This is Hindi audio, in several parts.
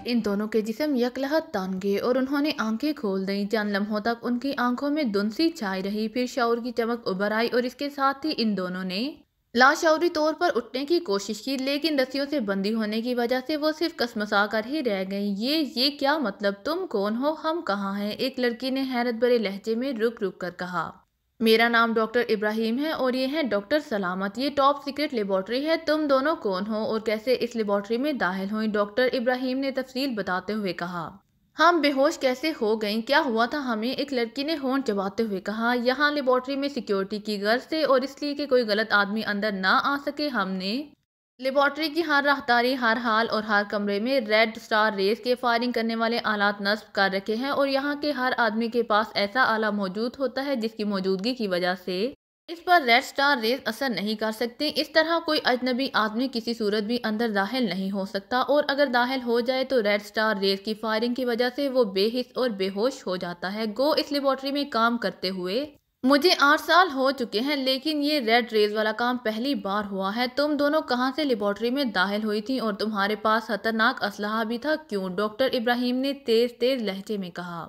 इन दोनों के जिस्म यकलहत तन गए और उन्होंने आंखें खोल दी। चंद लम्हों तक उनकी आंखों में धुंध सी छाई रही, फिर शऊर की चमक उभर आई और इसके साथ ही इन दोनों ने लाशऊरी तौर पर उठने की कोशिश की, लेकिन रस्सियों से बंदी होने की वजह से वो सिर्फ कसमसा कर ही रह गई। ये क्या मतलब? तुम कौन हो? हम कहाँ हैं? एक लड़की ने हैरत भरे लहजे में रुक रुक कर कहा। मेरा नाम डॉक्टर इब्राहिम है और ये है डॉक्टर सलामत। ये टॉप सीक्रेट लेबोरेटरी है। तुम दोनों कौन हो और कैसे इस लेबोरेटरी में दाखिल हुई? डॉक्टर इब्राहिम ने तफसील बताते हुए कहा। हम बेहोश कैसे हो गईं? क्या हुआ था हमें? एक लड़की ने होंठ चबाते हुए कहा। यहाँ लेबोरेटरी में सिक्योरिटी की गर्ज से और इसलिए कि कोई गलत आदमी अंदर ना आ सके, हमने लेबोरेटरी की हर राहदारी, हर हाल और हर कमरे में रेड स्टार रेस के फायरिंग करने वाले आलात नस्ब कर रखे हैं और यहाँ के हर आदमी के पास ऐसा आला मौजूद होता है जिसकी मौजूदगी की वजह से इस पर रेड स्टार रेस असर नहीं कर सकते। इस तरह कोई अजनबी आदमी किसी सूरत भी अंदर दाखिल नहीं हो सकता और अगर दाखिल हो जाए तो रेड स्टार रेस की फायरिंग की वजह से वो बेहिस और बेहोश हो जाता है। गो इस लेबोरेटरी में काम करते हुए मुझे 8 साल हो चुके हैं, लेकिन ये रेड रेज वाला काम पहली बार हुआ है। तुम दोनों कहाँ से लेबोरेटरी में दाखिल हुई थी और तुम्हारे पास खतरनाक असलहा भी था क्यों? डॉक्टर इब्राहिम ने तेज तेज लहजे में कहा।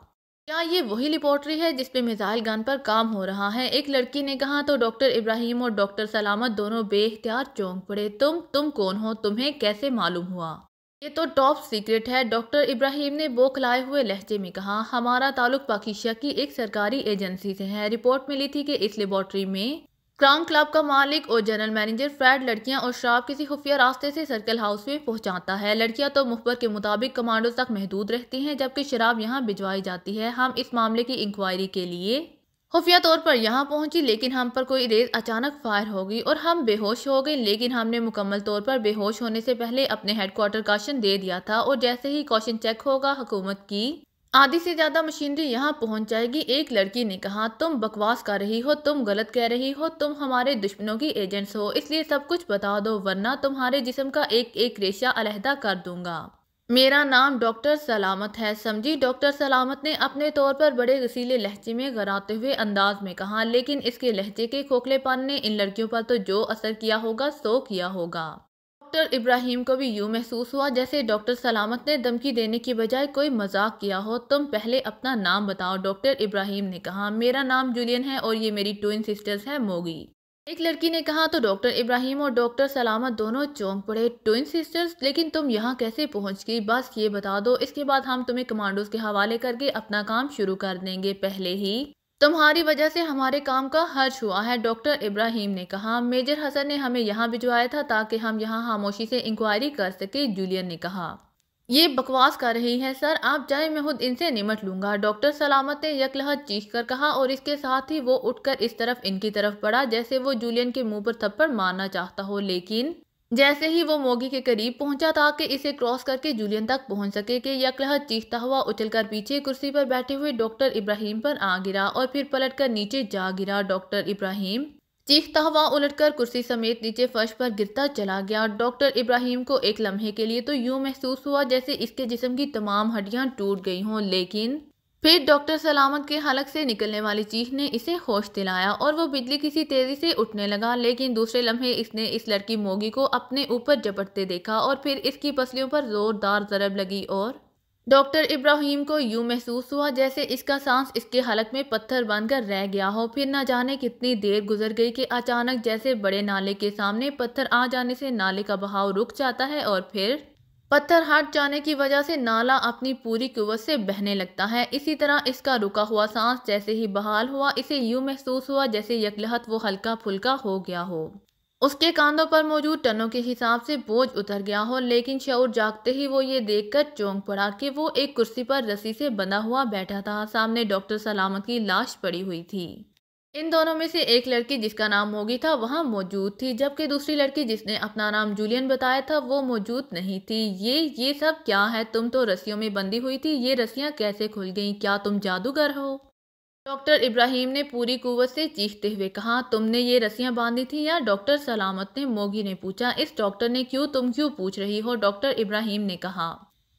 क्या ये वही लेबोरेटरी है जिसपे मिसाइल गन पर काम हो रहा है? एक लड़की ने कहा तो डॉक्टर इब्राहिम और डॉक्टर सलामत दोनों बेइख्तियार चौंक पड़े। तुम कौन हो? तुम्हें कैसे मालूम हुआ? ये तो टॉप सीक्रेट है, डॉक्टर इब्राहिम ने बौखलाए हुए लहजे में कहा। हमारा ताल्लुक पाकिस्तान की एक सरकारी एजेंसी से है। रिपोर्ट मिली थी कि इस लेबोरेटरी में क्राउन क्लब का मालिक और जनरल मैनेजर फ्रेड लड़कियां और शराब किसी खुफिया रास्ते से सर्कल हाउस में पहुंचाता है। लड़कियां तो मुखबर के मुताबिक कमांडो तक महदूद रहती हैं, जबकि शराब यहां भिजवाई जाती है। हम इस मामले की इंक्वायरी के लिए खुफिया तौर पर यहाँ पहुंची, लेकिन हम पर कोई रेज अचानक फायर हो गई और हम बेहोश हो गए। लेकिन हमने मुकम्मल तौर पर बेहोश होने से पहले अपने हेडक्वार्टर कॉशन दे दिया था और जैसे ही कॉशन चेक होगा हुकूमत की आधी से ज्यादा मशीनरी यहाँ पहुंच जाएगी। एक लड़की ने कहा। तुम बकवास कर रही हो, तुम गलत कह रही हो, तुम हमारे दुश्मनों की एजेंट्स हो, इसलिए सब कुछ बता दो वरना तुम्हारे जिस्म का एक एक रेशा अलहदा कर दूंगा। मेरा नाम डॉक्टर सलामत है, समझी? डॉक्टर सलामत ने अपने तौर पर बड़े गसीले लहजे में गराते हुए अंदाज में कहा, लेकिन इसके लहजे के खोखलेपन ने इन लड़कियों पर तो जो असर किया होगा सो किया होगा। डॉक्टर इब्राहिम को भी यूं महसूस हुआ जैसे डॉक्टर सलामत ने धमकी देने की बजाय कोई मजाक किया हो। तुम पहले अपना नाम बताओ, डॉक्टर इब्राहिम ने कहा। मेरा नाम जूलियन है और ये मेरी ट्विन सिस्टर्स है, मोगी। एक लड़की ने कहा तो डॉक्टर इब्राहिम और डॉक्टर सलामत दोनों चौंक पड़े। Twin sisters? लेकिन तुम यहाँ कैसे पहुँच गई? बस ये बता दो, इसके बाद हम तुम्हें कमांडोज के हवाले करके अपना काम शुरू कर देंगे। पहले ही तुम्हारी वजह से हमारे काम का हर्ज हुआ है, डॉक्टर इब्राहिम ने कहा। मेजर हसन ने हमें यहाँ भिजवाया था ताकि हम यहाँ खामोशी से इंक्वायरी कर सके, जूलियन ने कहा। ये बकवास कर रही है सर, आप जाए, मैं खुद इनसे निमट लूंगा, डॉक्टर सलामत ने यकलहत चीख कर कहा और इसके साथ ही वो उठकर इस तरफ इनकी तरफ बढ़ा जैसे वो जूलियन के मुंह पर थप्पड़ मारना चाहता हो। लेकिन जैसे ही वो मोगी के करीब पहुंचा ताकि इसे क्रॉस करके जूलियन तक पहुंच सके कि यकलहत चीखता हुआ उछलकर पीछे कुर्सी पर बैठे हुए डॉक्टर इब्राहिम पर आ गिरा और फिर पलटकर नीचे जा गिरा। डॉक्टर इब्राहिम चीखता हुआ उलटकर कुर्सी समेत नीचे फर्श पर गिरता चला गया। डॉक्टर इब्राहिम को एक लम्हे के लिए तो यूं महसूस हुआ जैसे इसके जिस्म की तमाम हड्डियां टूट गई हों, लेकिन फिर डॉक्टर सलामत के हलक से निकलने वाली चीख ने इसे होश दिलाया और वो बिजली किसी तेजी से उठने लगा। लेकिन दूसरे लम्हे इसने इस लड़की मोगी को अपने ऊपर झपटते देखा और फिर इसकी पसलियों पर जोरदार जरब लगी और डॉक्टर इब्राहिम को यूं महसूस हुआ जैसे इसका सांस इसके हलक में पत्थर बनकर रह गया हो। फिर न जाने कितनी देर गुजर गई कि अचानक जैसे बड़े नाले के सामने पत्थर आ जाने से नाले का बहाव रुक जाता है और फिर पत्थर हट जाने की वजह से नाला अपनी पूरी कुव्वत से बहने लगता है। इसी तरह इसका रुका हुआ सांस जैसे ही बहाल हुआ, इसे यूं महसूस हुआ जैसे यकलहत वो हल्का फुल्का हो गया हो। उसके कांधों पर मौजूद टनों के हिसाब से बोझ उतर गया हो, लेकिन शऊर जागते ही वो ये देखकर चौंक पड़ा कि वो एक कुर्सी पर रस्सी से बंधा हुआ बैठा था। सामने डॉक्टर सलामत की लाश पड़ी हुई थी। इन दोनों में से एक लड़की जिसका नाम मोगी था वहां मौजूद थी, जबकि दूसरी लड़की जिसने अपना नाम जूलियन बताया था वो मौजूद नहीं थी। ये सब क्या है? तुम तो रस्सियों में बंधी हुई थी, ये रस्सियां कैसे खुल गईं? क्या तुम जादूगर हो? डॉक्टर इब्राहिम ने पूरी कुव्वत से चीखते हुए कहा। तुमने ये रस्सियां बांधी थी या? डॉक्टर सलामत ने मोगी ने पूछा। इस डॉक्टर ने क्यों? तुम क्यों पूछ रही हो? डॉक्टर इब्राहिम ने कहा।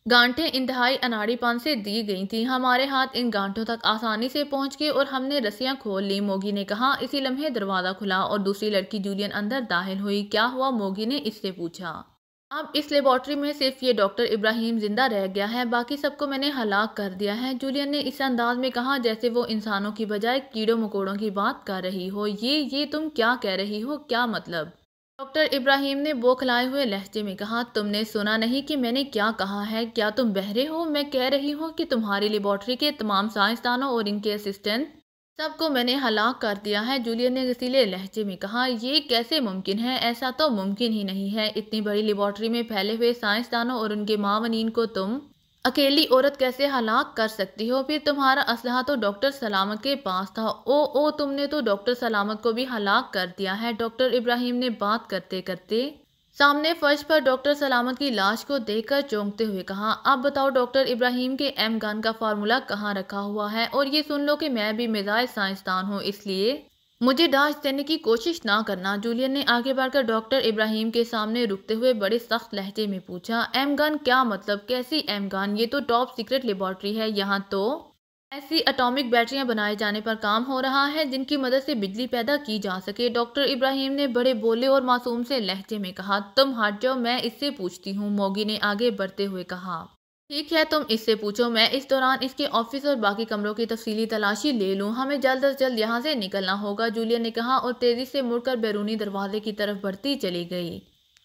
गांठें इंतहाई अनाड़ीपन से दी गई थी, हमारे हाथ इन गांठों तक आसानी से पहुंच गए और हमने रस्सियां खोल ली, मोगी ने कहा। इसी लम्हे दरवाजा खुला और दूसरी लड़की जूलियन अंदर दाखिल हुई। क्या हुआ? मोगी ने इससे पूछा। अब इस लेबॉर्ट्री में सिर्फ ये डॉक्टर इब्राहिम जिंदा रह गया है, बाकी सबको मैंने हलाक कर दिया है। जूलियन ने इस अंदाज में कहा जैसे वो इंसानों की बजाय कीड़ों मकोड़ों की बात कर रही हो। ये तुम क्या कह रही हो, क्या मतलब? डॉक्टर इब्राहिम ने बौखलाए हुए लहजे में कहा, तुमने सुना नहीं कि मैंने क्या कहा है? क्या तुम बहरे हो? मैं कह रही हूँ कि तुम्हारी लेबॉर्ट्री के तमाम साइंसदानों और इनके असिस्टेंट सबको मैंने हलाक कर दिया है। जूलियन ने गसीले लहजे में कहा, ये कैसे मुमकिन है? ऐसा तो मुमकिन ही नहीं है। इतनी बड़ी लेबॉर्ट्री में फैले हुए साइंसदानों और उनके मावनीन को तुम अकेली औरत कैसे हलाक कर सकती हो? फिर तुम्हारा असलहा तो डॉक्टर सलामत के पास था। ओ तुमने तो डॉक्टर सलामत को भी हलाक कर दिया है। डॉक्टर इब्राहिम ने बात करते करते सामने फर्श पर डॉक्टर सलामत की लाश को देखकर चौंकते हुए कहा, अब बताओ डॉक्टर इब्राहिम के एम गन का फार्मूला कहाँ रखा हुआ है? और ये सुन लो कि मैं भी मिजाज साइंसदान हूँ, इसलिए मुझे दाज देने की कोशिश ना करना। जूलियन ने आगे बढ़कर डॉक्टर इब्राहिम के सामने रुकते हुए बड़े सख्त लहजे में पूछा, एम गन क्या मतलब? कैसी एम गन? ये तो टॉप सीक्रेट लेबॉर्ट्री है। यहाँ तो ऐसी एटॉमिक बैटरियां बनाए जाने पर काम हो रहा है जिनकी मदद से बिजली पैदा की जा सके। डॉक्टर इब्राहिम ने बड़े बोले और मासूम से लहजे में कहा, तुम हट जाओ, मैं इससे पूछती हूँ। मोगी ने आगे बढ़ते हुए कहा, ठीक है, तुम इससे पूछो, मैं इस दौरान इसके ऑफिस और बाकी कमरों की तफसीली तलाशी ले लूँ। हमें जल्द अज जल्द यहाँ से निकलना होगा, जूलियन ने कहा और तेजी से मुड़कर बैरूनी दरवाजे की तरफ बढ़ती चली गई।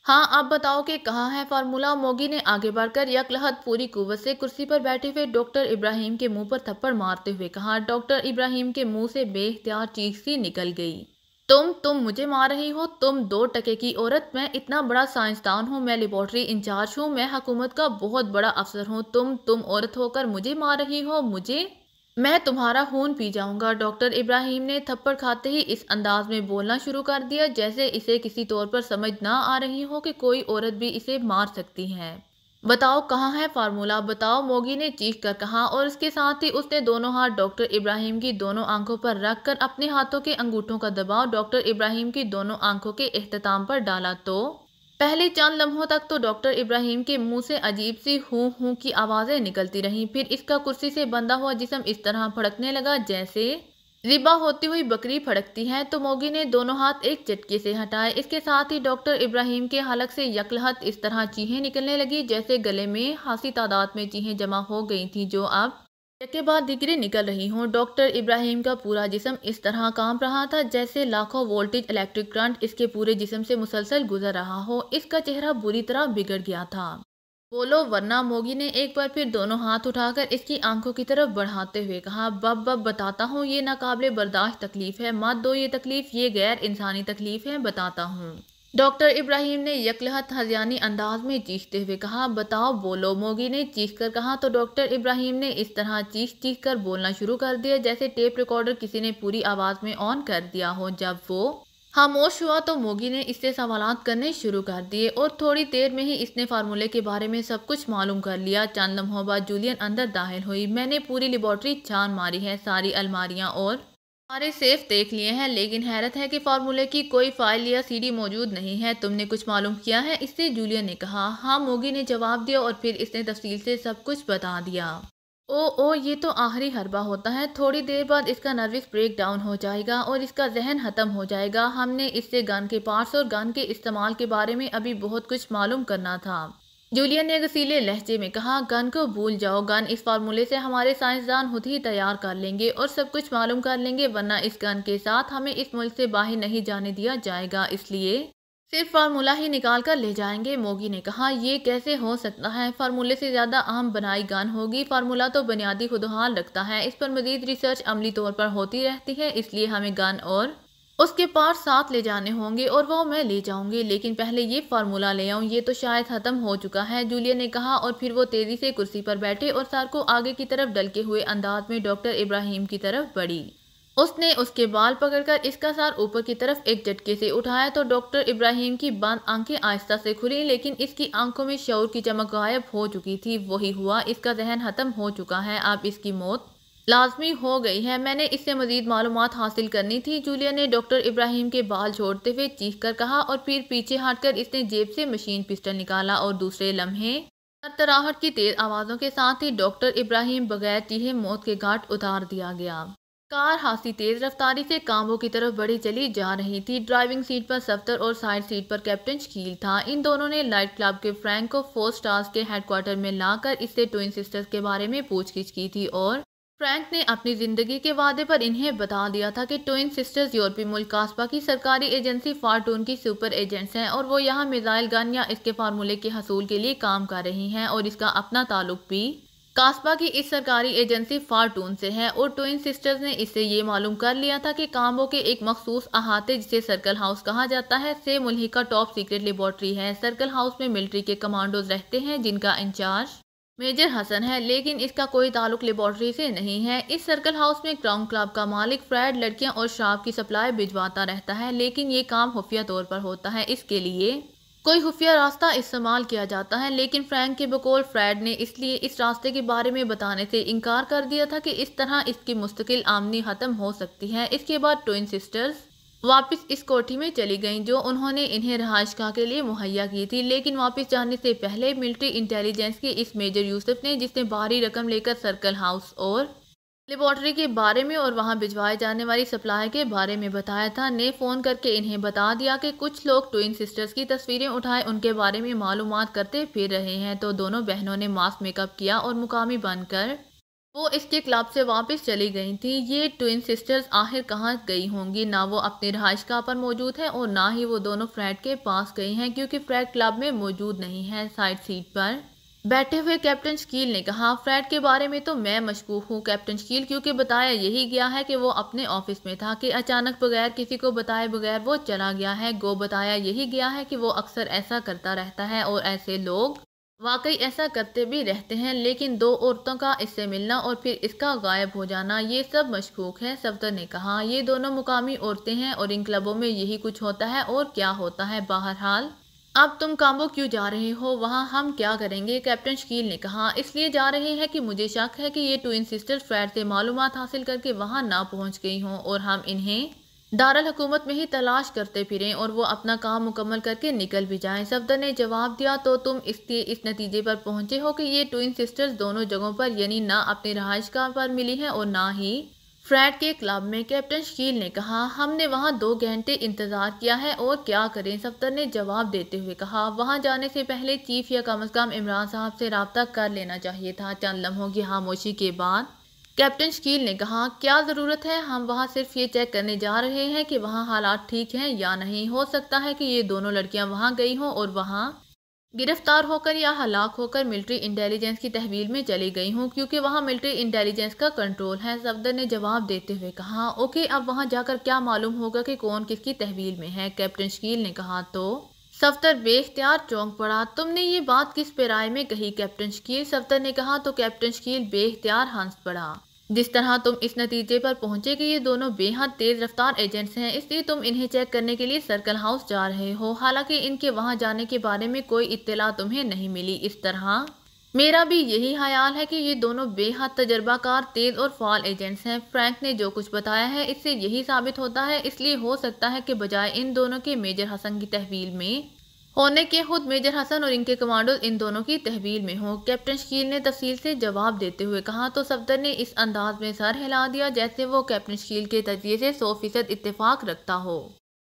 हाँ, आप बताओ कि कहाँ है फार्मूला? मोगी ने आगे बढ़कर यकलहत पूरी कुव्वत से कुर्सी पर बैठे हुए डॉक्टर इब्राहिम के मुंह पर थप्पड़ मारते हुए कहा। डॉक्टर इब्राहिम के मुंह से बेख्तियार चीख सी निकल गई, तुम मुझे मार रही हो? तुम 2 टके की औरत! मैं इतना बड़ा साइंसदान हूँ, मैं लेबॉर्ट्री इंचार्ज हूँ, मैं हुकूमत का बहुत बड़ा अफसर हूँ। तुम औरत होकर मुझे मार रही हो? मुझे? मैं तुम्हारा खून पी जाऊंगा। डॉक्टर इब्राहिम ने थप्पड़ खाते ही इस अंदाज में बोलना शुरू कर दिया जैसे इसे किसी तौर पर समझ ना आ रही हो कि कोई औरत भी इसे मार सकती है। बताओ कहाँ है फार्मूला, बताओ, मोगी ने चीख कर कहा और इसके साथ ही उसने दोनों हाथ डॉक्टर इब्राहिम की दोनों आंखों पर रखकर अपने हाथों के अंगूठों का दबाव डॉक्टर इब्राहिम की दोनों आंखों के इख्तिताम पर डाला। तो पहले चंद लम्हों तक तो डॉक्टर इब्राहिम के मुंह से अजीब सी हूं हूं की आवाजें निकलती रहीं। फिर इसका कुर्सी से बंधा हुआ जिस्म इस तरह फड़कने लगा जैसे रिबा होती हुई बकरी फड़कती है। तो मोगी ने दोनों हाथ एक झटके से हटाए। इसके साथ ही डॉक्टर इब्राहिम के हलक से यकलहत इस तरह चीखें निकलने लगी जैसे गले में खासी तादाद में चीखें जमा हो गई थी जो अब एक के बाद दिगरे निकल रही हूँ। डॉक्टर इब्राहिम का पूरा जिस्म इस तरह कांप रहा था जैसे लाखों वोल्टेज इलेक्ट्रिक करंट इसके पूरे जिस्म से मुसलसल गुजर रहा हो। इसका चेहरा बुरी तरह बिगड़ गया था। बोलो वरना, मोगी ने एक बार फिर दोनों हाथ उठाकर इसकी आंखों की तरफ बढ़ाते हुए कहा। बब बताता हूँ, ये नाकाबिले बर्दाश्त तकलीफ है, मत दो ये तकलीफ, ये गैर इंसानी तकलीफ है, बताता हूँ। डॉक्टर इब्राहिम ने यकलहत हज़ियानी अंदाज में चीखते हुए कहा, बताओ, बोलो, मोगी ने चीख कर कहा। तो डॉक्टर इब्राहिम ने इस तरह चीख चीख कर बोलना शुरू कर दिया जैसे टेप रिकॉर्डर किसी ने पूरी आवाज में ऑन कर दिया हो। जब वो खामोश हुआ तो मोगी ने इससे सवालात करने शुरू कर दिए और थोड़ी देर में ही इसने फार्मूले के बारे में सब कुछ मालूम कर लिया। चंद लम्हों बाद जूलियन अंदर दाखिल हुई। मैंने पूरी लेबॉर्ट्री छान मारी है, सारी अलमारियां और सारे सेफ देख लिए हैं, लेकिन हैरत है कि फार्मूले की कोई फाइल या सीडी मौजूद नहीं है। तुमने कुछ मालूम किया है इससे? जूलियन ने कहा। हाँ, मोगी ने जवाब दिया और फिर इसने तफसील से सब कुछ बता दिया। ओ ये तो आखिरी हरबा होता है। थोड़ी देर बाद इसका नर्वस ब्रेक डाउन हो जाएगा और इसका जहन खत्म हो जाएगा। हमने इससे गन के पार्ट्स और गन के इस्तेमाल के बारे में अभी बहुत कुछ मालूम करना था। जूलियन ने गसीले लहजे में कहा, गन को भूल जाओ, गन इस फार्मूले से हमारे साइंसदान खुद ही तैयार कर लेंगे और सब कुछ मालूम कर लेंगे, वरना इस गन के साथ हमें इस मुल्क से बाहर नहीं जाने दिया जाएगा, इसलिए सिर्फ फार्मूला ही निकाल कर ले जाएंगे। मोगी ने कहा, ये कैसे हो सकता है? फार्मूले से ज्यादा अहम बनाई गन होगी। फार्मूला तो बुनियादी खुदहाल रखता है, इस पर मजीद रिसर्च अमली तौर पर होती रहती है, इसलिए हमें गन और उसके पार्ट साथ ले जाने होंगे और वो मैं ले जाऊंगी, लेकिन पहले ये फार्मूला ले आऊं, ये तो शायद खत्म हो चुका है, जूलियन ने कहा और फिर वो तेजी से कुर्सी पर बैठे और सर को आगे की तरफ डलके हुए अंदाज में डॉक्टर इब्राहिम की तरफ बढ़ी। उसने उसके बाल पकड़कर इसका सर ऊपर की तरफ एक झटके से उठाया तो डॉक्टर इब्राहिम की बंद आंखें आहिस्ता से खुली, लेकिन इसकी आंखों में शऊर की चमक गायब हो चुकी थी। वही हुआ, इसका जहन खत्म हो चुका है, अब इसकी मौत लाजमी हो गई है। मैंने इससे मजीद मालूमात हासिल करनी थी, जूलियन ने डॉक्टर इब्राहिम के बाल छोड़ते हुए चीख कर कहा और फिर पीछे हटकर इसने जेब से मशीन पिस्टल निकाला और दूसरे लम्हे तरतराहट की तेज आवाज़ों के साथ ही डॉक्टर इब्राहिम बगैर चीहे मौत के घाट उतार दिया गया। कार हाथी तेज रफ्तारी से काम्बो की तरफ बढ़ी चली जा रही थी। ड्राइविंग सीट पर सफ्तर और साइड सीट पर कैप्टन शकील था। इन दोनों ने लाइट क्लब के फ्रैंक को 4 स्टार्स के हेडक्वार्टर में लाकर इससे ट्विन सिस्टर्स के बारे में पूछगिछ की थी और फ्रैंक ने अपनी जिंदगी के वादे पर इन्हें बता दिया था कि ट्विन सिस्टर्स यूरोपीय मुल्क कास्पा की सरकारी एजेंसी फार्टून की सुपर एजेंट्स हैं और वो यहाँ मिसाइल गन या इसके फार्मूले के हसूल के लिए काम कर रही हैं और इसका अपना ताल्लुक भी कास्पा की इस सरकारी एजेंसी फार्टून से है। और ट्विन सिस्टर्स ने इससे ये मालूम कर लिया था कि काम्बो के एक मखसूस अहाते जिसे सर्कल हाउस कहा जाता है से मुल्क का टॉप सीक्रेट लेबोरेटरी है। सर्कल हाउस में मिलिट्री के कमांडोज रहते हैं जिनका इंचार्ज मेजर हसन है, लेकिन इसका कोई ताल्लुक लेबोरेटरी से नहीं है। इस सर्कल हाउस में क्राउन क्लब का मालिक फ्रेड लड़कियां और शराब की सप्लाई भिजवाता रहता है, लेकिन ये काम खुफिया तौर पर होता है। इसके लिए कोई खुफिया रास्ता इस्तेमाल किया जाता है, लेकिन फ्रैंक के बकौल फ्रेड ने इसलिए इस रास्ते के बारे में बताने से इनकार कर दिया था कि इस तरह इसकी मुस्तकिल आमदनी खत्म हो सकती है। इसके बाद ट्विन सिस्टर्स वापस इस कोठी में चली गईं जो उन्होंने इन्हें रहायशगाह के लिए मुहैया की थी, लेकिन वापस जाने से पहले मिलिट्री इंटेलिजेंस के इस मेजर यूसुफ ने, जिसने भारी रकम लेकर सर्कल हाउस और लेबोरेटरी के बारे में और वहां भिजवाए जाने वाली सप्लाई के बारे में बताया था, ने फ़ोन करके इन्हें बता दिया कि कुछ लोग ट्विन सिस्टर्स की तस्वीरें उठाए उनके बारे में मालूमात करते फिर रहे हैं। तो दोनों बहनों ने मास्क मेकअप किया और मुकामी बनकर वो इसके क्लब से वापस चली गई थी। ये ट्विन सिस्टर्स आखिर कहाँ गई होंगी? ना वो अपनी रहायशगाह पर मौजूद है और ना ही वो दोनों फ्रेड के पास गई हैं, क्योंकि फ्रेड क्लब में मौजूद नहीं है। साइड सीट पर बैठे हुए कैप्टन शकील ने कहा, फ्रेड के बारे में तो मैं मशकूक हूँ कैप्टन शकील, क्योंकि बताया यही गया है कि वो अपने ऑफिस में था कि अचानक बगैर किसी को बताए बगैर वो चला गया है। गो बताया यही गया है कि वो अक्सर ऐसा करता रहता है और ऐसे लोग वाकई ऐसा करते भी रहते हैं, लेकिन दो औरतों का इससे मिलना और फिर इसका गायब हो जाना ये सब मशकूक है। सफदर ने कहा, ये दोनों मुकामी औरतें हैं और इन क्लबों में यही कुछ होता है और क्या होता है। बहरहाल अब तुम काम्बो क्यों जा रहे हो? वहाँ हम क्या करेंगे? कैप्टन शकील ने कहा, इसलिए जा रहे हैं कि मुझे शक है कि ये ट्विन सिस्टर फ्रेड से मालूमात हासिल करके वहाँ ना पहुँच गई हों और हम इन्हें दारुल हुकूमत में ही तलाश करते फिरें और वो अपना काम मुकम्मल करके निकल भी जाएं। सफदर ने जवाब दिया, तो तुम इसलिए इस नतीजे पर पहुंचे हो कि ये ट्विन सिस्टर्स दोनों जगहों पर यानी ना अपनी रहायशगाह पर मिली हैं और ना ही फ्रेड के क्लब में। कैप्टन शकील ने कहा, हमने वहां 2 घंटे इंतजार किया है और क्या करें? सफदर ने जवाब देते हुए कहा, वहां जाने से पहले चीफ या कम अज कम इमरान साहब से रब्ता कर लेना चाहिए था। चंद लम्हों की खामोशी के बाद कैप्टन शकील ने कहा, क्या ज़रूरत है? हम वहाँ सिर्फ ये चेक करने जा रहे हैं कि वहाँ हालात ठीक हैं या नहीं। हो सकता है कि ये दोनों लड़कियाँ वहाँ गई हों और वहाँ गिरफ्तार होकर या हलाक होकर मिलिट्री इंटेलिजेंस की तहवील में चली गई हों, क्योंकि वहाँ मिलिट्री इंटेलिजेंस का कंट्रोल है। सफदर ने जवाब देते हुए कहा, ओके, अब वहाँ जाकर क्या मालूम होगा कि कौन किसकी तहवील में है? कैप्टन शकील ने कहा। तो सफदर बेख्तियार चौंक पड़ा। तुमने ये बात किस पे राय में कही कैप्टन शकील? सफदर ने कहा। तो कैप्टन शकील बेख्तियार हंस पड़ा। जिस तरह तुम इस नतीजे पर पहुंचे कि ये दोनों बेहद तेज रफ्तार एजेंट्स हैं, इसलिए तुम इन्हें चेक करने के लिए सर्कल हाउस जा रहे हो, हालांकि इनके वहां जाने के बारे में कोई इत्तला तुम्हें नहीं मिली। इस तरह मेरा भी यही ख्याल है कि ये दोनों बेहद तजर्बाकार, तेज और फाल एजेंट्स हैं। फ्रैंक ने जो कुछ बताया है इससे यही साबित होता है, इसलिए हो सकता है कि बजाय इन दोनों के मेजर हसन की तहवील में होने के खुद मेजर हसन और इनके कमांडो इन दोनों की तहवील में हो। कैप्टन शकील ने तफसील से जवाब देते हुए कहा। तो सफदर ने इस अंदाज में सर हिला दिया जैसे वो कैप्टन शकील के तजिए से 100% इत्तेफाक रखता हो।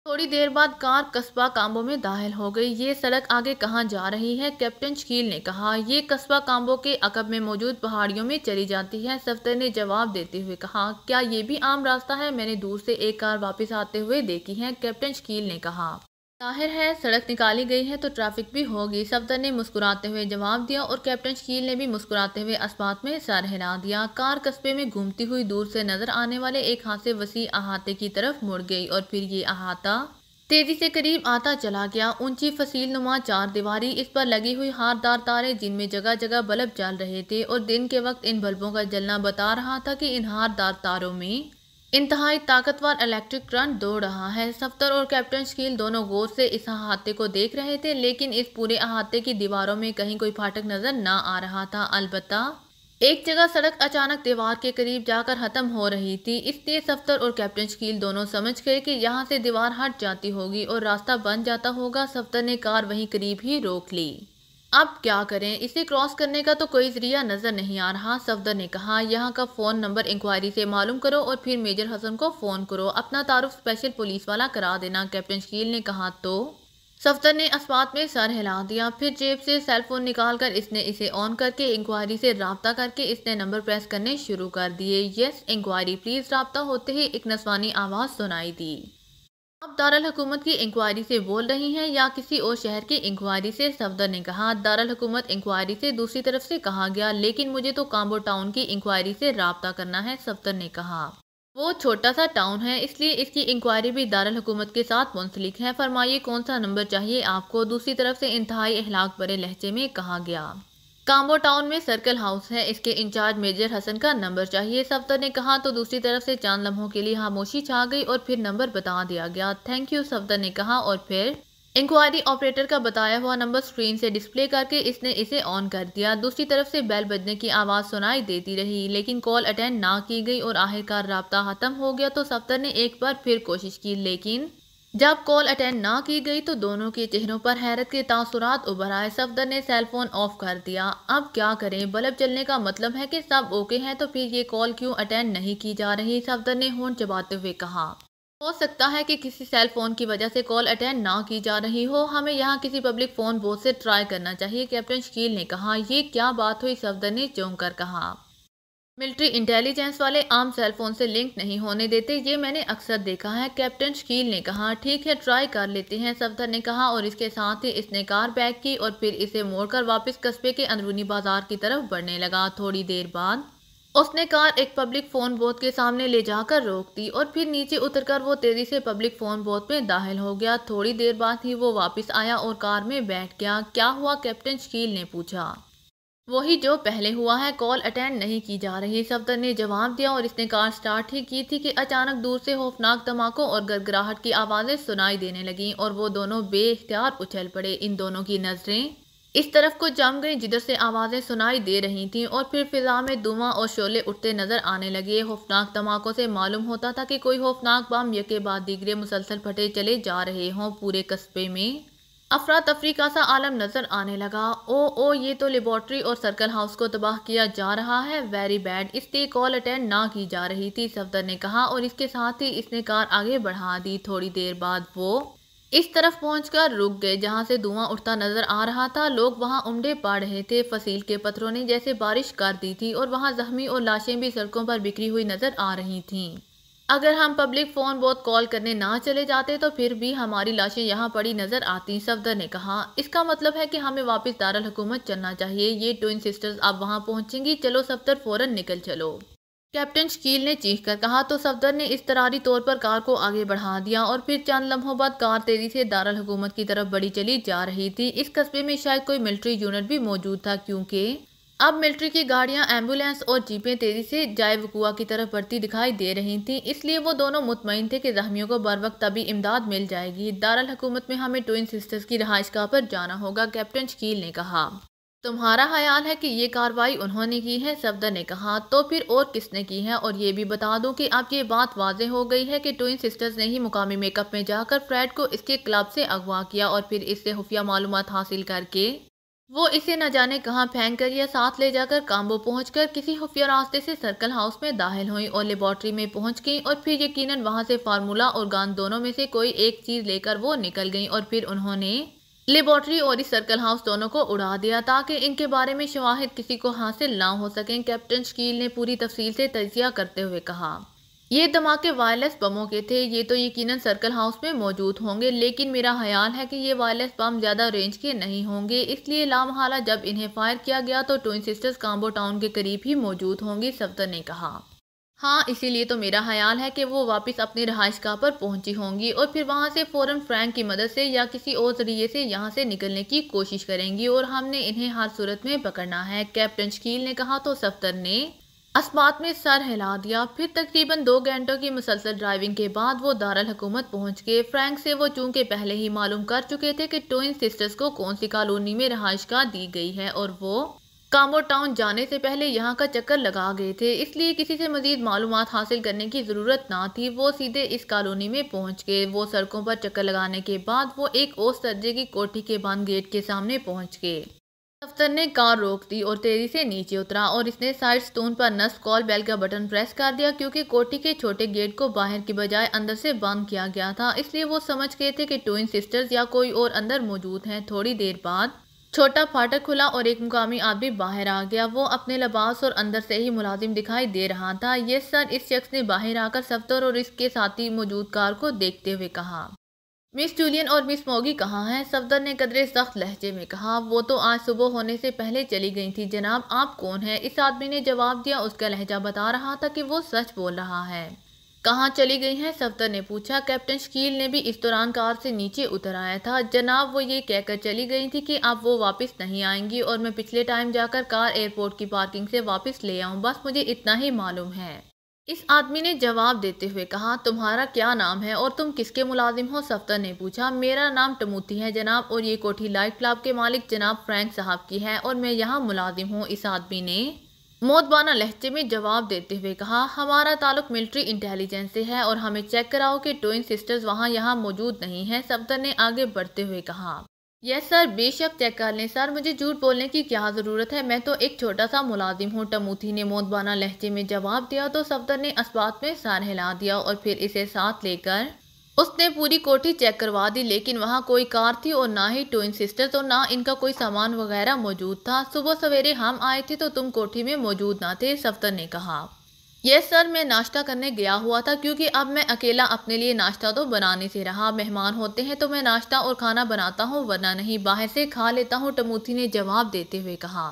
थोड़ी देर बाद कार कस्बा काम्बो में दाखिल हो गई। ये सड़क आगे कहाँ जा रही है? कैप्टन शकील ने कहा, ये कस्बा काम्बो के अकब में मौजूद पहाड़ियों में चली जाती है। सफदर ने जवाब देते हुए कहा, क्या ये भी आम रास्ता है? मैंने दूर से एक कार वापस आते हुए देखी है। कैप्टन शकील ने कहा, जाहिर है सड़क निकाली गई है तो ट्रैफिक भी होगी। सफदर ने मुस्कुराते हुए जवाब दिया और कैप्टन शकील ने भी मुस्कुराते हुए अस्पात में सर हिला दिया। कार कस्बे में घूमती हुई दूर से नजर आने वाले एक खासे वसी अहाते की तरफ मुड़ गई और फिर ये अहाता तेजी से करीब आता चला गया। ऊंची फसील नुमा 4 दीवारी, इस पर लगी हुई हारदार तारे जिनमें जगह जगह बल्ब जल रहे थे और दिन के वक्त इन बल्बों का जलना बता रहा था कि इन हारदार तारों में इंतहाई ताकतवर इलेक्ट्रिक करंट दौड़ रहा है। सफदर और कैप्टन शकील दोनों गौर से इस अहाते को देख रहे थे, लेकिन इस पूरे अहाते की दीवारों में कहीं कोई फाटक नजर न आ रहा था। अलबत्ता एक जगह सड़क अचानक दीवार के करीब जाकर खत्म हो रही थी, इसलिए सफदर और कैप्टन शकील दोनों समझ गए कि यहाँ से दीवार हट जाती होगी और रास्ता बन जाता होगा। सफदर ने कार वहीं करीब ही रोक ली। अब क्या करें, इसे क्रॉस करने का तो कोई जरिया नजर नहीं आ रहा। सफदर ने कहा, यहाँ का फोन नंबर इंक्वायरी से मालूम करो और फिर मेजर हसन को फोन करो, अपना तारुफ स्पेशल पुलिस वाला करा देना। कैप्टन शकील ने कहा। तो सफदर ने अस्पात में सर हिला दिया। फिर जेब से सेलफोन निकालकर इसने इसे ऑन करके इंक्वायरी से राब्ता करके इसने नंबर प्रेस करने शुरू कर दिए। Yes inquiry please. राब्ता होते ही एक नस्वानी आवाज सुनाई दी। आप दारुल हुकूमत की इंक्वायरी से बोल रही हैं या किसी और शहर की इंक्वायरी से? सफदर ने कहा, दारुल हुकूमत इंक्वायरी से दूसरी तरफ से कहा गया, लेकिन मुझे तो काम्बो टाउन की इंक्वायरी से राब्ता करना है। सफदर ने कहा, वो छोटा सा टाउन है, इसलिए इसकी इंक्वायरी भी दारुल हुकूमत के साथ मुंसलिक है। फरमाइए कौन सा नंबर चाहिए आपको? दूसरी तरफ से इंतहाई इहलाक भरे लहजे में कहा गया। काम्बो टाउन में सर्कल हाउस है, इसके इंचार्ज मेजर हसन का नंबर चाहिए। सफदर ने कहा। तो दूसरी तरफ से चंद लम्हों के लिए खामोशी छा गई और फिर नंबर बता दिया गया। थैंक यू, सफदर ने कहा और फिर इंक्वायरी ऑपरेटर का बताया हुआ नंबर स्क्रीन से डिस्प्ले करके इसने इसे ऑन कर दिया। दूसरी तरफ से बेल बजने की आवाज़ सुनाई देती रही, लेकिन कॉल अटेंड ना की गई और आखिरकार राब्ता खत्म हो गया। तो सफदर ने एक बार फिर कोशिश की, लेकिन जब कॉल अटेंड ना की गई तो दोनों के चेहरों पर हैरत के तासुरात उभर आए। सफदर ने सेलफोन ऑफ कर दिया। अब क्या करें, बल्ब जलने का मतलब है कि सब ओके हैं, तो फिर ये कॉल क्यों अटेंड नहीं की जा रही? सफदर ने होंठ चबाते हुए कहा। हो सकता है कि किसी सेल फोन की वजह से कॉल अटेंड ना की जा रही हो, हमें यहाँ किसी पब्लिक फोन बोर्ड से ट्राई करना चाहिए। कैप्टन शकील ने कहा। ये क्या बात हुई? सफदर ने चौंक कर कहा। मिलिट्री इंटेलिजेंस वाले आम सेल फोन से लिंक नहीं होने देते, ये मैंने अक्सर देखा है। कैप्टन शकील ने कहा। ठीक है, ट्राई कर लेते हैं, सफदर ने कहा और इसके साथ ही इसने कार बैक की और फिर इसे मोड़कर वापस कस्बे के अंदरूनी बाजार की तरफ बढ़ने लगा। थोड़ी देर बाद उसने कार एक पब्लिक फोन बूथ के सामने ले जाकर रोक दी और फिर नीचे उतरकर वो तेजी से पब्लिक फोन बूथ में दाखिल हो गया। थोड़ी देर बाद ही वो वापस आया और कार में बैठ गया। क्या हुआ? कैप्टन शकील ने पूछा। वही जो पहले हुआ है, कॉल अटेंड नहीं की जा रही, सफदर ने जवाब दिया और इसने कार स्टार्ट ही की थी कि अचानक दूर से खौफनाक धमाकों और गड़गड़ाहट की आवाज़ें सुनाई देने लगीं और वो दोनों बेइख्तियार उछल पड़े। इन दोनों की नजरें इस तरफ को जम गई जिधर से आवाज़ें सुनाई दे रही थीं और फिर फिजा में धुआं और शोले उठते नजर आने लगे। खौफनाक धमाकों से मालूम होता था कि कोई खौफनाक बम यके बाद दीगरे मुसलसल फटे चले जा रहे हों। पूरे कस्बे में अफरा तफरी का सा आलम नजर आने लगा। ओ ये तो लेबॉर्ट्री और सर्कल हाउस को तबाह किया जा रहा है। Very bad. इसलिए कॉल अटेंड ना की जा रही थी, सफदर ने कहा और इसके साथ ही इसने कार आगे बढ़ा दी। थोड़ी देर बाद वो इस तरफ पहुंचकर रुक गए जहां से धुआं उठता नजर आ रहा था। लोग वहां उमड़े पड़ रहे थे, फसील के पत्थरों ने जैसे बारिश कर दी थी और वहां जख्मी और लाशें भी सड़कों पर बिखरी हुई नजर आ रही थीं। अगर हम पब्लिक फोन बहुत कॉल करने ना चले जाते तो फिर भी हमारी लाशें यहाँ पड़ी नजर आती, सफदर ने कहा। इसका मतलब है कि हमें वापस दारुल हुकूमत चलना चाहिए। ये ट्विन सिस्टर्स अब वहाँ पहुंचेंगी। चलो सफदर, फौरन निकल चलो, कैप्टन शकील ने चीख कर कहा। तो सफदर ने इस्तरारी तौर पर कार को आगे बढ़ा दिया और फिर चंद लम्हों बाद कार तेजी से दारुल हुकूमत की तरफ बढ़ी चली जा रही थी। इस कस्बे में शायद कोई मिलिट्री यूनिट भी मौजूद था, क्योंकि अब मिलिट्री की गाड़ियां, एम्बुलेंस और जीपें तेजी से जाए वकुआ की तरफ बढ़ती दिखाई दे रही थीं। इसलिए वो दोनों मुतमईन थे कि जख्मियों को बर वक्त तभी इमदाद मिल जाएगी। दारुल हुकूमत में हमें ट्विन सिस्टर्स की रहायशगाह पर जाना होगा, कैप्टन शकील ने कहा। तुम्हारा ख्याल है कि ये कार्रवाई उन्होंने की है? सफदर ने कहा। तो फिर और किसने की है? और ये भी बता दूं कि अब ये बात वाज़ेह हो गई है कि ट्विन सिस्टर्स ने ही मुकामी मेकअप में जाकर फ्रेड को इसके क्लब से अगवा किया और फिर इससे खुफिया मालूमात हासिल करके वो इसे न जाने कहाँ फेंक कर या साथ ले जाकर काम्बो पहुंचकर किसी खुफिया रास्ते से सर्कल हाउस में दाखिल हुई और लेबॉर्ट्री में पहुंच गई और फिर यकीनन वहां से फार्मूला और गन दोनों में से कोई एक चीज लेकर वो निकल गई और फिर उन्होंने लेबॉर्ट्री और इस सर्कल हाउस दोनों को उड़ा दिया ताकि इनके बारे में शवाहिद किसी को हासिल ना हो सकें। कैप्टन शकील ने पूरी तफसील से तजिया करते हुए कहा। ये धमाके वायरलेस बमों के थे, ये तो यकीनन सर्कल हाउस में मौजूद होंगे, लेकिन मेरा ख्याल है कि ये वायरलेस बम ज़्यादा रेंज के नहीं होंगे। इसलिए लामहाला जब इन्हें फायर किया गया तो ट्विन सिस्टर्स काम्बो टाउन के करीब ही मौजूद होंगी, सफदर ने कहा। हाँ, इसीलिए तो मेरा ख्याल है कि वो वापस अपनी रहायशगाह पर पहुंची होंगी और फिर वहां से फौरन फ्रैंक की मदद से या किसी और जरिए से यहाँ से निकलने की कोशिश करेंगी और हमने इन्हें हर सूरत में पकड़ना है, कैप्टन शकील ने कहा। तो सफदर ने अस्बात में सर हिला दिया। फिर तकरीबन 2 घंटों की मुसलसल ड्राइविंग के बाद वो दारुल हुकूमत पहुंच गए। फ्रैंक से वो चूंकि पहले ही मालूम कर चुके थे कि ट्विन सिस्टर्स को कौन सी कॉलोनी में रहायशगाह दी गई है और वो काम्बो टाउन जाने से पहले यहाँ का चक्कर लगा गए थे, इसलिए किसी से मजीद मालूमात हासिल करने की ज़रूरत ना थी। वो सीधे इस कॉलोनी में पहुँच गए। वो सड़कों पर चक्कर लगाने के बाद वो एक ओस दर्जे की कोठी के बंद गेट के सामने पहुँच गए। सफदर ने कार रोक दी और तेजी से नीचे उतरा और इसने साइड स्टोन पर नस्ब कॉल बेल का बटन प्रेस कर दिया, क्योंकि कोठी के छोटे गेट को बाहर की बजाय अंदर से बंद किया गया था। इसलिए वो समझ गए थे कि ट्विन सिस्टर्स या कोई और अंदर मौजूद हैं। थोड़ी देर बाद छोटा फाटक खुला और एक मुकामी आदमी बाहर आ गया। वो अपने लिबास और अंदर से ही मुलाजिम दिखाई दे रहा था। यस सर, इस शख्स ने बाहर आकर सफदर और इसके साथी मौजूद कार को देखते हुए कहा। मिस जूलियन और मिस मोगी कहाँ हैं? सफदर ने कदरे सख्त लहजे में कहा। वो तो आज सुबह होने से पहले चली गई थी जनाब। आप कौन हैं? इस आदमी ने जवाब दिया। उसका लहजा बता रहा था कि वो सच बोल रहा है। कहाँ चली गई हैं? सफदर ने पूछा। कैप्टन शकील ने भी इस दौरान कार से नीचे उतर आया था। जनाब, वो ये कहकर चली गई थी कि अब वो वापस नहीं आएंगी और मैं पिछले टाइम जाकर कार एयरपोर्ट की पार्किंग से वापस ले आऊँ। बस मुझे इतना ही मालूम है, इस आदमी ने जवाब देते हुए कहा। तुम्हारा क्या नाम है और तुम किसके मुलाजिम हो? सफदर ने पूछा। मेरा नाम टमूथी है जनाब, और ये कोठी लाइट क्लब के मालिक जनाब फ्रैंक साहब की है और मैं यहाँ मुलाजिम हूँ, इस आदमी ने मोतबाना लहजे में जवाब देते हुए कहा। हमारा ताल्लुक मिलिट्री इंटेलिजेंस से है और हमें चेक कराओ कि ट्विन सिस्टर्स वहाँ यहाँ मौजूद नहीं है, सफदर ने आगे बढ़ते हुए कहा। यस सर, बेशक चेक कर लें सर, मुझे झूठ बोलने की क्या ज़रूरत है, मैं तो एक छोटा सा मुलाजिम हूँ, टमूथी ने मोतबाना लहजे में जवाब दिया। तो सफदर ने इस्बात में सर हिला दिया और फिर इसे साथ लेकर उसने पूरी कोठी चेक करवा दी। लेकिन वहाँ कोई कार थी और ना ही ट्विन सिस्टर्स और ना इनका कोई सामान वगैरह मौजूद था। सुबह सवेरे हम आए थे तो तुम कोठी में मौजूद ना थे, सफदर ने कहा। यस सर, मैं नाश्ता करने गया हुआ था, क्योंकि अब मैं अकेला अपने लिए नाश्ता तो बनाने से रहा। मेहमान होते हैं तो मैं नाश्ता और खाना बनाता हूँ, वरना नहीं बाहर से खा लेता हूँ, टमूथी ने जवाब देते हुए कहा।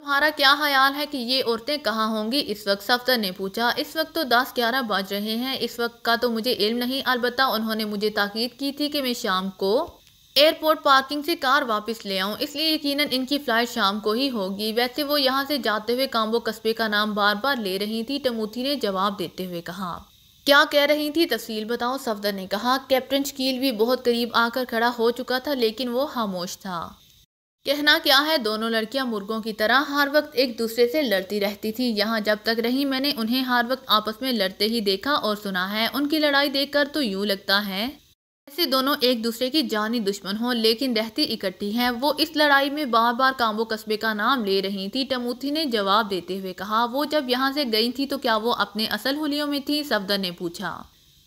तुम्हारा क्या ख्याल है कि ये औरतें कहाँ होंगी इस वक्त? सफदर ने पूछा। इस वक्त तो 10-11 बज रहे हैं, इस वक्त का तो मुझे इल्म नहीं, अलबत्ता उन्होंने मुझे ताकीद की थी कि मैं शाम को एयरपोर्ट पार्किंग से कार वापस ले आऊं, इसलिए यकीनन इनकी फ्लाइट शाम को ही होगी। वैसे वो यहाँ से जाते हुए काम्बो कस्बे का नाम बार बार ले रही थी, टमूथी ने जवाब देते हुए कहा। क्या कह रही थी, तफसील बताओ, सफदर ने कहा। कैप्टन शकील भी बहुत करीब आकर खड़ा हो चुका था, लेकिन वो खामोश था। कहना क्या है, दोनों लड़कियां मुर्गों की तरह हर वक्त एक दूसरे से लड़ती रहती थी। यहाँ जब तक रही मैंने उन्हें हर वक्त आपस में लड़ते ही देखा और सुना है। उनकी लड़ाई देखकर तो यूं लगता है जैसे दोनों एक दूसरे की जानी दुश्मन हो, लेकिन रहती इकट्ठी हैं। वो इस लड़ाई में बार बार काम्बो कस्बे का नाम ले रही थी, टमूथी ने जवाब देते हुए कहा। वो जब यहाँ से गई थी तो क्या वो अपने असल हुलियों में थी? सफदर ने पूछा।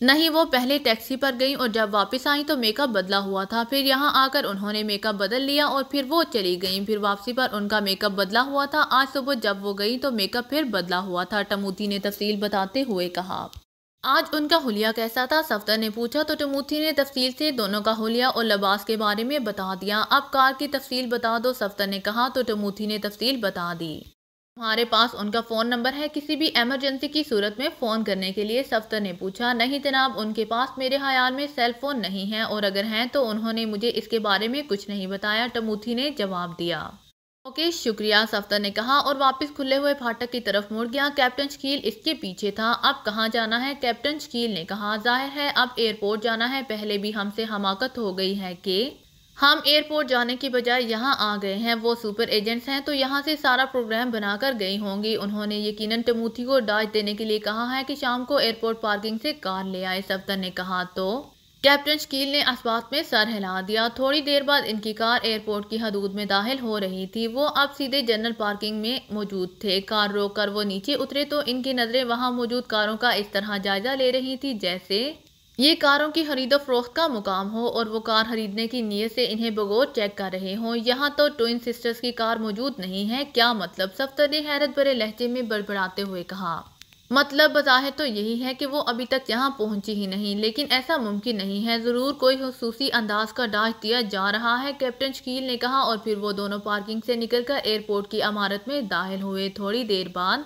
नहीं, वो पहले टैक्सी पर गई और जब वापस आई तो मेकअप बदला हुआ था, फिर यहाँ आकर उन्होंने मेकअप बदल लिया और फिर वो चली गई। फिर वापसी पर उनका मेकअप बदला हुआ था। आज सुबह जब वो गई तो मेकअप फिर बदला हुआ था, टमूथी ने तफसील बताते हुए कहा। आज उनका हुलिया कैसा था? सफदर ने पूछा। तो टमूथी ने तफसील से दोनों का हुलिया और लिबास के बारे में बता दिया। अब कार की तफसील बता दो, सफदर ने कहा। तो टमूथी ने तफसील बता दी। तुम्हारे पास उनका फ़ोन नंबर है किसी भी इमरजेंसी की सूरत में फ़ोन करने के लिए? सफदर ने पूछा। नहीं जनाब, उनके पास मेरे ख्याल में सेल फ़ोन नहीं है, और अगर हैं तो उन्होंने मुझे इसके बारे में कुछ नहीं बताया, टमूथी ने जवाब दिया। ओके शुक्रिया, सफदर ने कहा और वापस खुले हुए फाटक की तरफ मुड़ गया। कैप्टन शकील इसके पीछे था। अब कहाँ जाना है? कैप्टन शकील ने कहा। जाहिर है अब एयरपोर्ट जाना है। पहले भी हमसे हमाकत हो गई है कि हम एयरपोर्ट जाने की बजाय यहाँ आ गए हैं। वो सुपर एजेंट्स हैं तो यहाँ से सारा प्रोग्राम बनाकर गई होंगी। उन्होंने यकीनन टमूथी को डांट देने के लिए कहा है कि शाम को एयरपोर्ट पार्किंग से कार ले आए, सफदर ने कहा। तो कैप्टन शकील ने इस बात में सर हिला दिया। थोड़ी देर बाद इनकी कार एयरपोर्ट की हदूद में दाखिल हो रही थी। वो अब सीधे जनरल पार्किंग में मौजूद थे। कार रोक कर वो नीचे उतरे तो इनकी नज़रें वहाँ मौजूद कारों का इस तरह जायजा ले रही थी जैसे ये कारों की खरीदो फरोख्त का मुकाम हो और वो कार खरीदने की नीयत से इन्हें बगौर चेक कर रहे हों। यहाँ तो ट्विन सिस्टर्स की कार मौजूद नहीं है। क्या मतलब? सफदर ने हैरत भरे लहजे में बड़बड़ाते हुए कहा। मतलब बज़ाहिर तो यही है कि वो अभी तक यहाँ पहुँची ही नहीं, लेकिन ऐसा मुमकिन नहीं है। ज़रूर कोई खुसूसी अंदाज का डांच दिया जा रहा है, कैप्टन शकील ने कहा। और फिर वो दोनों पार्किंग से निकलकर एयरपोर्ट की इमारत में दाखिल हुए। थोड़ी देर बाद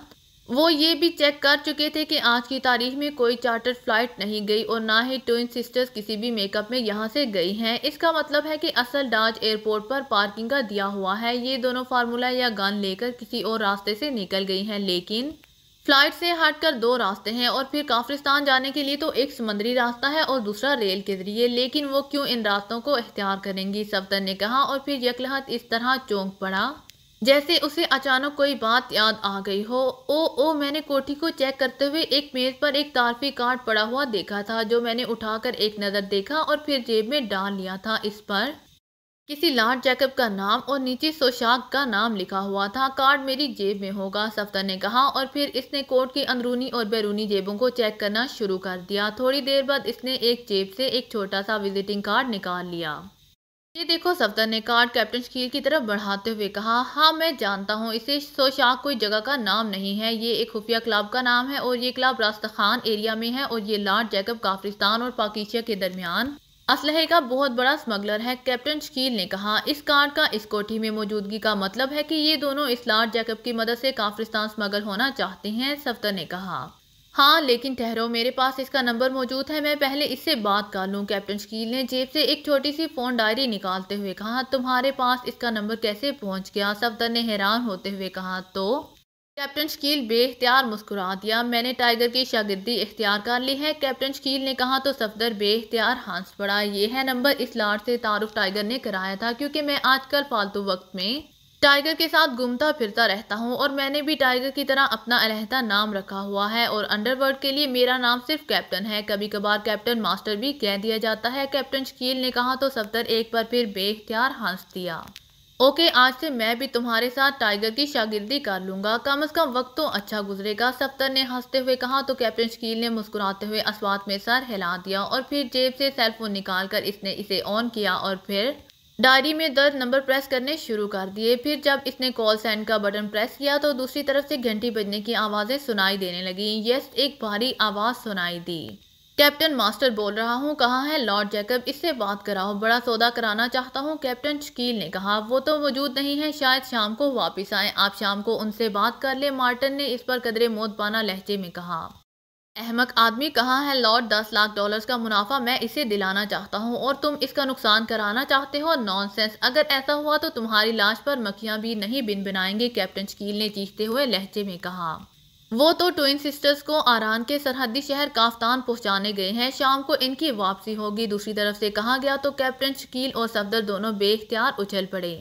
वो ये भी चेक कर चुके थे कि आज की तारीख में कोई चार्टर्ड फ्लाइट नहीं गई और ना ही ट्विन सिस्टर्स किसी भी मेकअप में यहाँ से गई हैं। इसका मतलब है कि असल डांच एयरपोर्ट पर पार्किंग का दिया हुआ है। ये दोनों फार्मूला या गन लेकर किसी और रास्ते से निकल गई हैं, लेकिन फ्लाइट से हटकर दो रास्ते हैं और फिर काफिरिस्तान जाने के लिए तो एक समुद्री रास्ता है और दूसरा रेल के जरिए। लेकिन वो क्यों इन रास्तों को इख्तियार करेंगी? सफदर ने कहा और फिर यकलहत इस तरह चौंक पड़ा जैसे उसे अचानक कोई बात याद आ गई हो। ओ मैंने कोठी को चेक करते हुए एक मेज पर एक तारफी कार्ड पड़ा हुआ देखा था, जो मैंने उठाकर एक नज़र देखा और फिर जेब में डाल लिया था। इस पर किसी लॉर्ड जैकब का नाम और नीचे सोशाक का नाम लिखा हुआ था। कार्ड मेरी जेब में होगा, सफ्दर ने कहा, और फिर इसने कोट की अंदरूनी और बैरूनी जेबों को चेक करना शुरू कर दिया। थोड़ी देर बाद इसने एक जेब से एक छोटा सा विजिटिंग कार्ड निकाल लिया। ये देखो, सफ्दर ने कार्ड कैप्टन शकील की तरफ बढ़ाते हुए कहा। हाँ, मैं जानता हूँ, इसे सोशाक कोई जगह का नाम नहीं है, ये एक खुफिया क्लब का नाम है और ये क्लब रास्ताखान एरिया में है और ये लॉर्ड जैकब काफरिस्तान और पाकिस्तान के दरमियान असलहे का बहुत बड़ा स्मगलर है, कैप्टन शकील ने कहा। इस कार्ड का इस कोठी में मौजूदगी का मतलब है कि ये दोनों इस लॉर्ड जैकब की मदद से काफरिस्तान स्मगल होना चाहते हैं, सफ्दर ने कहा। हाँ, लेकिन ठहरो, मेरे पास इसका नंबर मौजूद है, मैं पहले इससे बात कर लूँ, कैप्टन शकील ने जेब से एक छोटी सी फोन डायरी निकालते हुए कहा। तुम्हारे पास इसका नंबर कैसे पहुंच गया, सफ्दर ने हैरान होते हुए कहा। तो कैप्टन शकील बेइख्तियार मुस्कुरा दिया। मैंने टाइगर की शागिर्दी इख्तियार कर ली है, कैप्टन शकील ने कहा। तो सफदर बेइख्तियार हंस पड़ा। ये है नंबर, इस लॉर्ड से तारुफ टाइगर ने कराया था, क्योंकि मैं आजकल फालतू वक्त में टाइगर के साथ घूमता फिरता रहता हूँ और मैंने भी टाइगर की तरह अपना अलहदा नाम रखा हुआ है और अंडरवर्ल्ड के लिए मेरा नाम सिर्फ कैप्टन है, कभी कभार कैप्टन मास्टर भी कह दिया जाता है, कैप्टन शकील ने कहा। तो सफदर एक बार फिर बेइख्तियार हंस दिया। ओके, आज से मैं भी तुम्हारे साथ टाइगर की शागिर्दी कर लूंगा, कम से कम वक्त तो अच्छा गुजरेगा, सफ्दर ने हंसते हुए कहा। तो कैप्टन शकील ने मुस्कुराते हुए अस्वात में सर हिला दिया और फिर जेब से सेलफोन निकालकर इसने इसे ऑन किया और फिर डायरी में दर्ज नंबर प्रेस करने शुरू कर दिए। फिर जब इसने कॉल सेंड का बटन प्रेस किया तो दूसरी तरफ से घंटी बजने की आवाजें सुनाई देने लगी। यस, एक भारी आवाज सुनाई दी। कैप्टन मास्टर बोल रहा हूँ, कहाँ है लॉर्ड जैकब, इससे बात कराओ, बड़ा सौदा कराना चाहता हूँ, कैप्टन शकील ने कहा। वो तो मौजूद नहीं है, शायद शाम को वापस आए, आप शाम को उनसे बात कर ले, मार्टिन ने इस पर कदरे मौतबाना लहजे में कहा। अहमक आदमी, कहाँ है लॉर्ड, 10 लाख डॉलर्स का मुनाफा मैं इसे दिलाना चाहता हूँ और तुम इसका नुकसान कराना चाहते हो, नॉनसेंस, अगर ऐसा हुआ तो तुम्हारी लाश पर मक्खियां भी नहीं बिन बनाएंगे, कैप्टन शकील ने चीखते हुए लहजे में कहा। वो तो ट्विन सिस्टर्स को आरान के सरहदी शहर काफ्तान पहुंचाने गए हैं, शाम को इनकी वापसी होगी, दूसरी तरफ से कहा गया। तो कैप्टन शकील और सफदर दोनों बेइख्तियार उछल पड़े।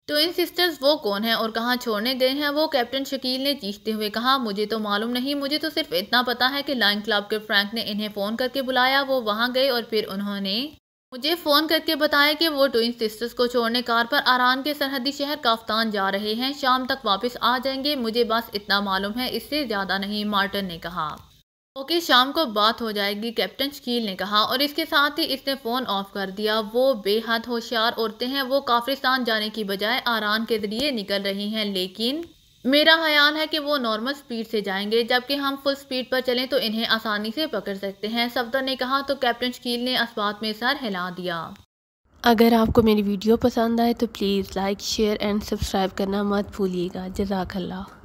ट्विन सिस्टर्स वो कौन है और कहाँ छोड़ने गए हैं वो, कैप्टन शकील ने चीखते हुए कहा। मुझे तो मालूम नहीं, मुझे तो सिर्फ इतना पता है कि लाइन क्लब के फ्रैंक ने इन्हें फोन करके बुलाया, वो वहां गए और फिर उन्होंने मुझे फोन करके बताया कि वो ट्विन सिस्टर्स को छोड़ने कार पर आरान के सरहदी शहर काफ्तान जा रहे हैं, शाम तक वापस आ जाएंगे, मुझे बस इतना मालूम है, इससे ज्यादा नहीं, मार्टिन ने कहा। ओके, शाम को बात हो जाएगी, कैप्टन शकील ने कहा और इसके साथ ही इसने फोन ऑफ कर दिया। वो बेहद होशियार औरतें हैं, वो काफरिस्तान जाने की बजाय आरान के जरिए निकल रही हैं, लेकिन मेरा ख्याल है कि वो नॉर्मल स्पीड से जाएंगे, जबकि हम फुल स्पीड पर चलें तो इन्हें आसानी से पकड़ सकते हैं, सफदर ने कहा। तो कैप्टन शकील ने इस बात में सर हिला दिया। अगर आपको मेरी वीडियो पसंद आए तो please like, share and subscribe करना मत भूलिएगा। जज़ाकल्लाह।